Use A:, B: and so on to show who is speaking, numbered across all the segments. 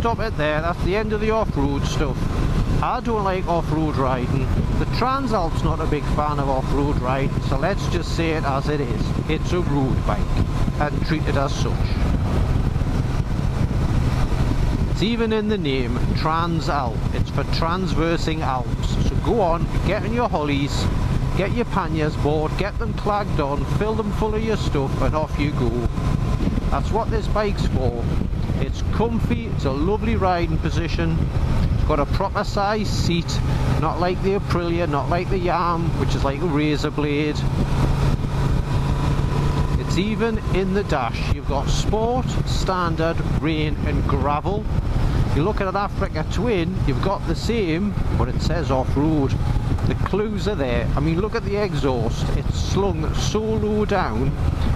A: stop it there. That's the end of the off-road stuff. I don't like off-road riding. The Transalp's not a big fan of off-road riding, so let's just say it as it is. It's a road bike, and treat it as such. It's even in the name, Transalp. It's for transversing Alps. So go on, get in your hollies, get your panniers board, get them clagged on, fill them full of your stuff, and off you go. That's what this bike's for. It's comfy, it's a lovely riding position. It's got a proper size seat, not like the Aprilia, not like the Yam, which is like a razor blade. It's even in the dash. You've got sport, standard, rain and gravel. You look at an Africa Twin, you've got the same, but it says off-road. The clues are there. I mean, look at the exhaust. It's slung so low down,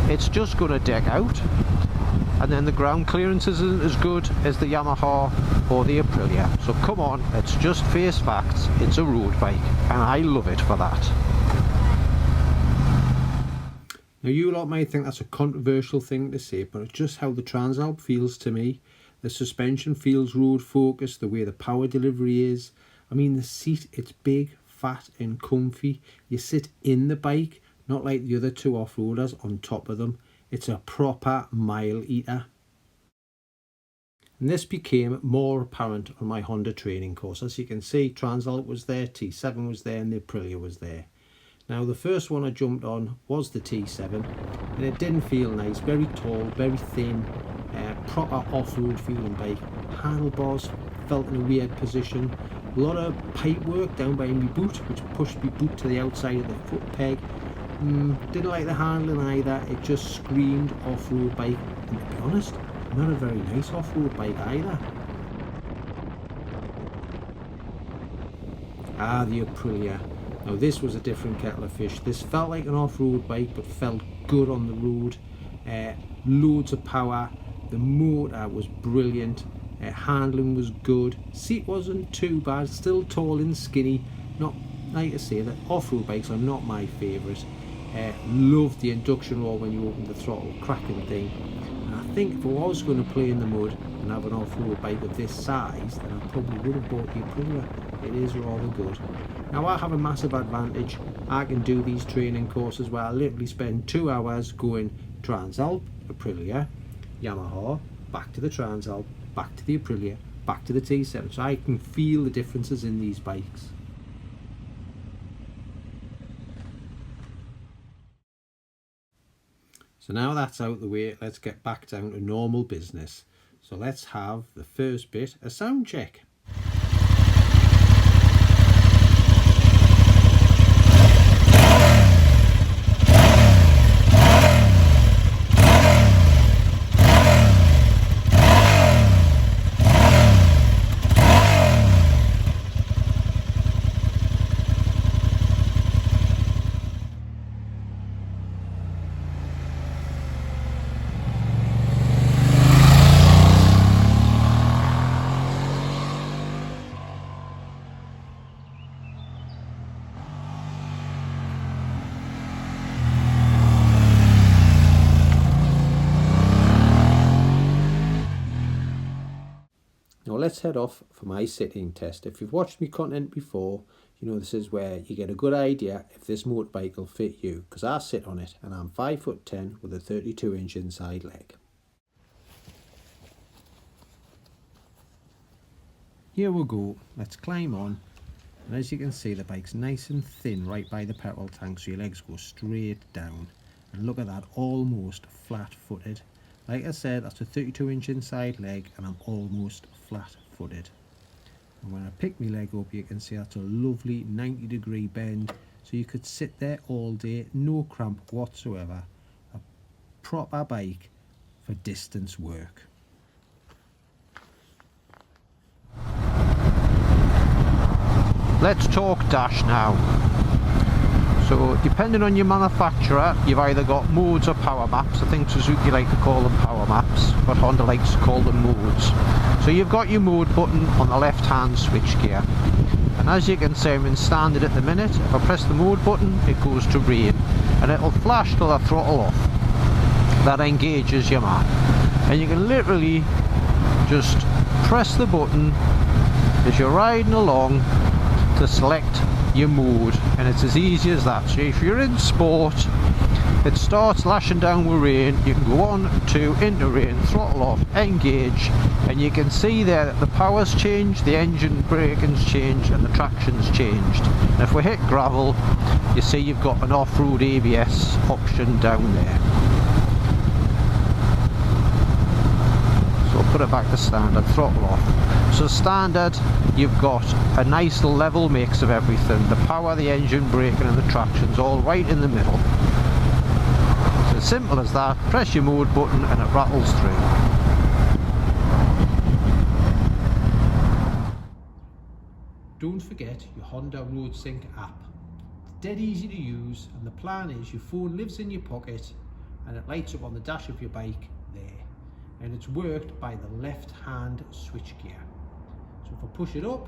A: it's just going to deck out. And then the ground clearance isn't as good as the Yamaha or the Aprilia. So come on, let's just face facts. It's a road bike, and I love it for that. Now you lot might think that's a controversial thing to say, but it's just how the Transalp feels to me. The suspension feels road focused, the way the power delivery is. I mean, the seat, it's big, fat and comfy. You sit in the bike, not like the other two off-roaders on top of them. It's a proper mile eater. And this became more apparent on my Honda training course. As you can see, Transalp was there, T7 was there, and the Aprilia was there. Now the first one I jumped on was the T7, and it didn't feel nice. Very tall, very thin, proper off-road feeling bike. Handlebars felt in a weird position. A lot of pipe work down by my boot, which pushed my boot to the outside of the foot peg. Didn't like the handling either. It just screamed off-road bike, and to be honest, not a very nice off-road bike either. The Aprilia. Now this was a different kettle of fish. This felt like an off-road bike, but felt good on the road. Loads of power. The motor was brilliant. Handling was good. Seat wasn't too bad. Still tall and skinny. Not, like I say, that off-road bikes are not my favourite. Loved the induction roll when you opened the throttle, cracking thing. And I think if I was going to play in the mud and have an off-road bike of this size, then I probably would have bought the Aprilia. It is rather good. Now I have a massive advantage. I can do these training courses where I literally spend 2 hours going Transalp, Aprilia, Yamaha, back to the Transalp, back to the Aprilia, back to the T7. So I can feel the differences in these bikes. So now that's out the way, let's get back down to normal business. So let's have the first bit, a sound check. Now let's head off for my sitting test. If you've watched me content before, you know this is where you get a good idea if this motorbike will fit you, because I sit on it and I'm 5'10" with a 32-inch inside leg. Here we go, let's climb on, and as you can see the bike's nice and thin right by the petrol tank, so your legs go straight down, and look at that, almost flat-footed. Like I said, that's a 32-inch inside leg and I'm almost flat-footed. And when I pick my leg up, you can see that's a lovely 90-degree bend, so you could sit there all day, no cramp whatsoever. A proper bike for distance work. Let's talk dash now. So depending on your manufacturer, you've either got modes or power maps. I think Suzuki like to call them power maps, but Honda likes to call them modes. So you've got your mode button on the left hand switch gear, and as you can see I'm in standard at the minute. If I press the mode button it goes to rain, and it'll flash till I throttle off. That engages your map, and you can literally just press the button as you're riding along to select your mode, and it's as easy as that. So if you're in sport, it starts lashing down with rain, you can go on to into rain, throttle off, engage, and you can see there that the power's changed, the engine braking's changed, and the traction's changed. And if we hit gravel, you see you've got an off-road ABS option down there. So I'll put it back to standard, throttle off. So standard, you've got a nice level mix of everything. The power, the engine braking, and the traction's all right in the middle. So as simple as that, press your mode button and it rattles through. Don't forget your Honda Road Sync app. It's dead easy to use, and the plan is your phone lives in your pocket and it lights up on the dash of your bike there. And it's worked by the left hand switchgear. So if I push it up,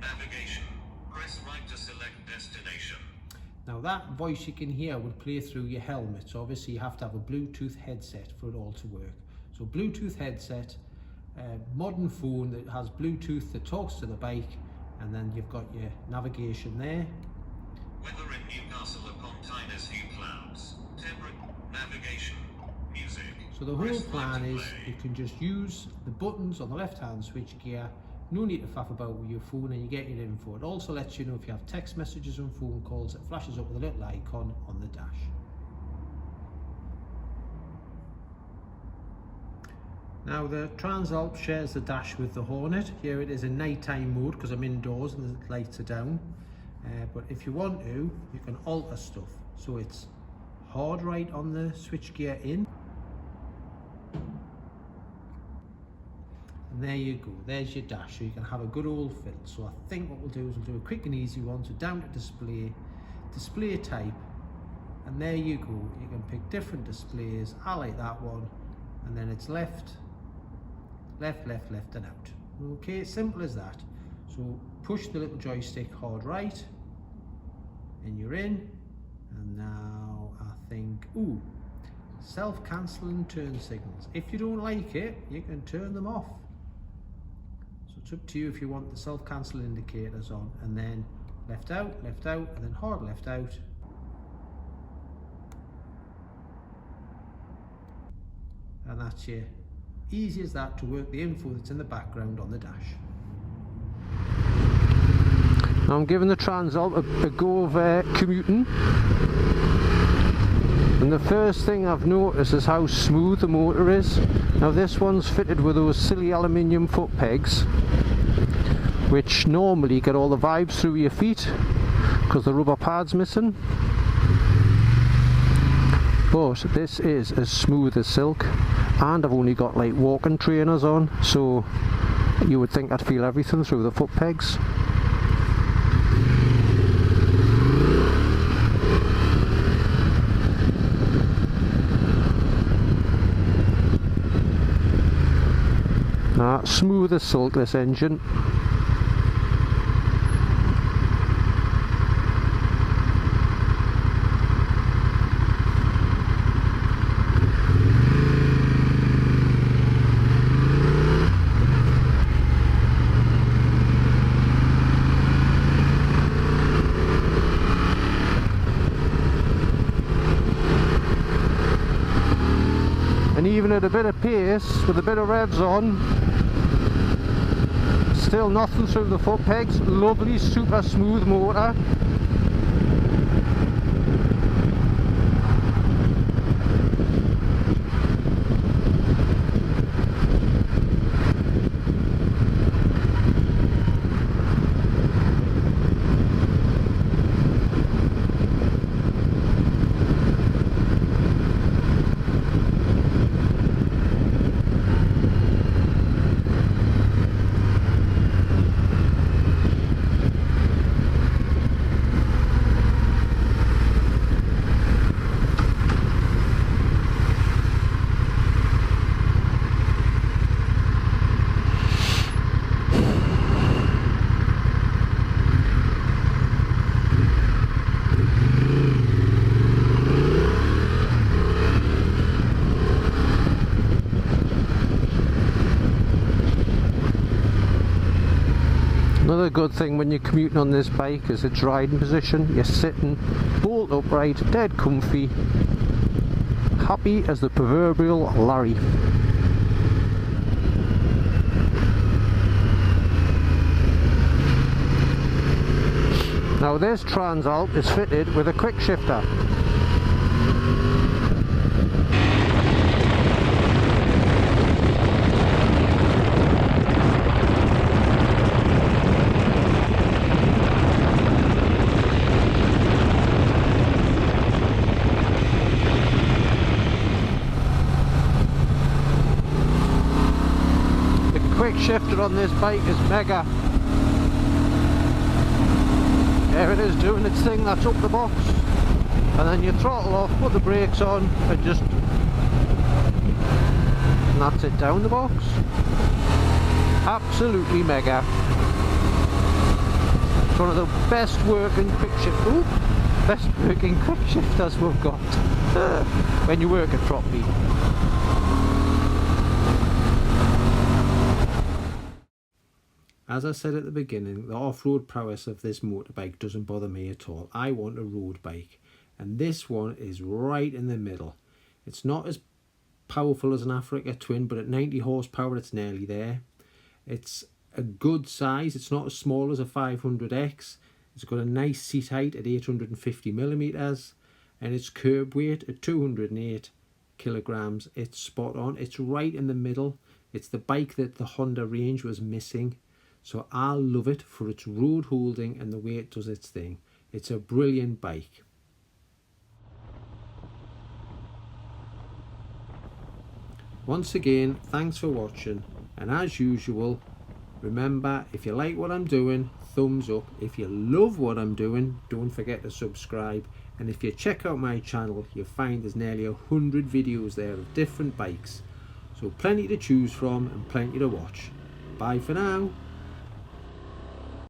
B: navigation, press right to select destination.
A: Now that voice you can hear will play through your helmet. So obviously you have to have a Bluetooth headset for it all to work. So Bluetooth headset, modern phone that has Bluetooth that talks to the bike, and then you've got your navigation there.
B: Weather in Newcastle upon Tyne's few clouds. Temperature, navigation, music.
A: So the whole plan is you can just use the buttons on the left hand switch gear, no need to faff about with your phone, and you get your info. It also lets you know if you have text messages and phone calls. It flashes up with a little icon on the dash. Now the Transalp shares the dash with the Hornet. Here it is in nighttime mode because I'm indoors and the lights are down. But if you want to, you can alter stuff. So it's hard right on the switchgear in. And there you go, there's your dash, so you can have a good old fill. So I think what we'll do is we'll do a quick and easy one. So down to display type, and there you go. You can pick different displays. I like that one, and then it's left, left, left, left, and out. Okay, simple as that. So push the little joystick hard right, and you're in. And now I think, ooh, self-cancelling turn signals. If you don't like it, you can turn them off. So it's up to you if you want the self-cancel indicators on, and then left out, and then hard left out. And that's you. Easy as that to work the info that's in the background on the dash. Now I'm giving the Transalp a go of commuting. And the first thing I've noticed is how smooth the motor is. Now this one's fitted with those silly aluminium foot pegs, which normally get all the vibes through your feet because the rubber pad's missing. But this is as smooth as silk, and I've only got like walking trainers on, so you would think I'd feel everything through the foot pegs. Smooth as silk, this engine. And even at a bit of pace, with a bit of revs on, still nothing through the foot pegs. Lovely, super smooth motor. Another good thing when you're commuting on this bike is its riding position. You're sitting bolt upright, dead comfy, happy as the proverbial Larry. Now this Transalp is fitted with a quick shifter. The quick shifter on this bike is mega. There it is doing its thing, that's up the box, and then you throttle off, put the brakes on and that's it down the box. Absolutely mega. It's one of the best working quick shifters we've got when you work it properly. As I said at the beginning, the off-road prowess of this motorbike doesn't bother me at all. I want a road bike, and this one is right in the middle. It's not as powerful as an Africa Twin, but at 90 horsepower it's nearly there. It's a good size. It's not as small as a 500X. It's got a nice seat height at 850mm, and its curb weight at 208 kilograms. It's spot on. It's right in the middle. It's the bike that the Honda range was missing. So I love it for its road holding and the way it does its thing. It's a brilliant bike. Once again, thanks for watching, and as usual, remember, if you like what I'm doing, thumbs up. If you love what I'm doing, don't forget to subscribe. And if you check out my channel, you'll find there's nearly 100 videos there of different bikes. So plenty to choose from and plenty to watch. Bye for now.